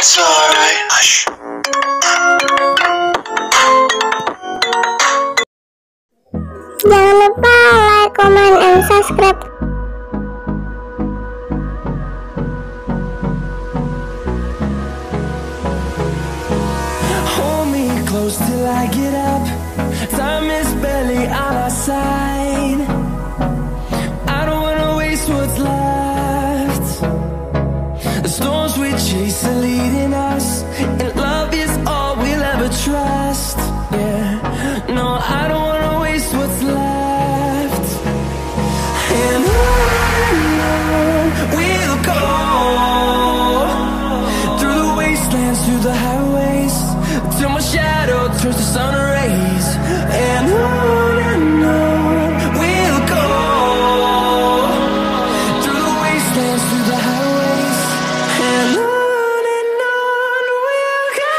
It's alright. Hush. Jangan lupa like, comment, and subscribe. Hold me close till I get up. Time is barely on our side. I don't wanna waste what's left. The storms we chase are leading us, and love is all we'll ever trust. Yeah, no, I don't wanna waste what's left. And on we'll go, through the wastelands, through the highways, till my shadow turns to sun rays. And on we'll go, through the wastelands, through the highways, and on we'll go.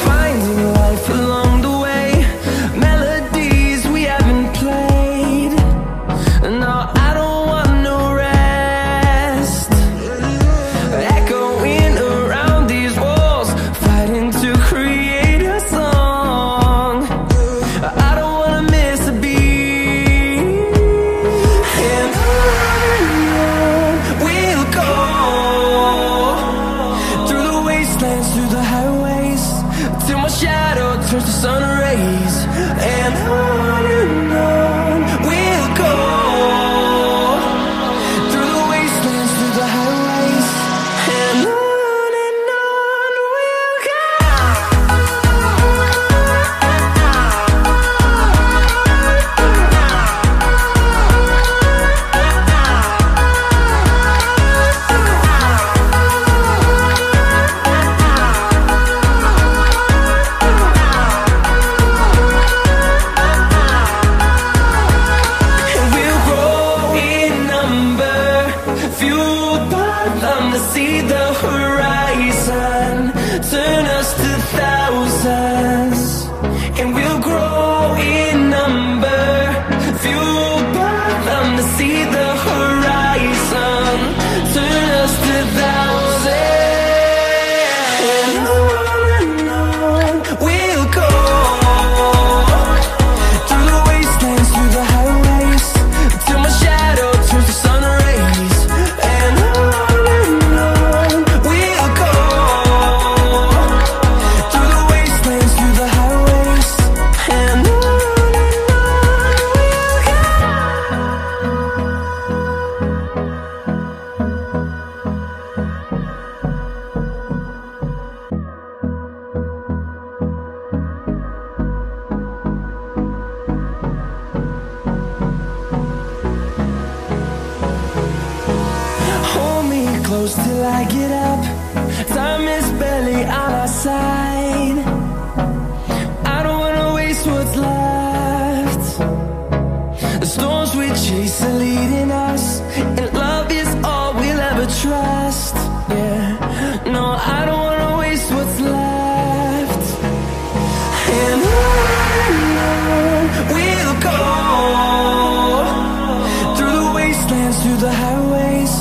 Finding life along the way, melodies we haven't played. No, I don't want no rest. Echoing around these walls, fighting to create a song. I don't wanna miss a beat. And on we'll go, through the wastelands, through the highways, till my shadow turns to sun rays. And on we'll go, through the wastelands, through the highways, and on we'll go. And we'll grow in number, fueled by them to see the horizon, turn us to thousands. And we'll grow in number, fueled by them to see the horizon, turn us to thousands. And on we'll go, through the wastelands, through the highways, till my shadow turns to sun rays. And on we'll go, through the wastelands, through the highways, and on we'll go. Hold me close till I get up. Time is barely on our side. I don't wanna waste what's left. The storms we chase are leading us, and love is all we'll ever trust. Yeah, no, I don't wanna waste what's left. And on we'll go, through the wastelands, through the highways,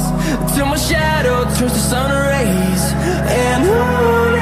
till my shadow turns to sun rays. And on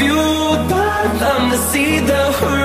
fueled by them to see the horizon.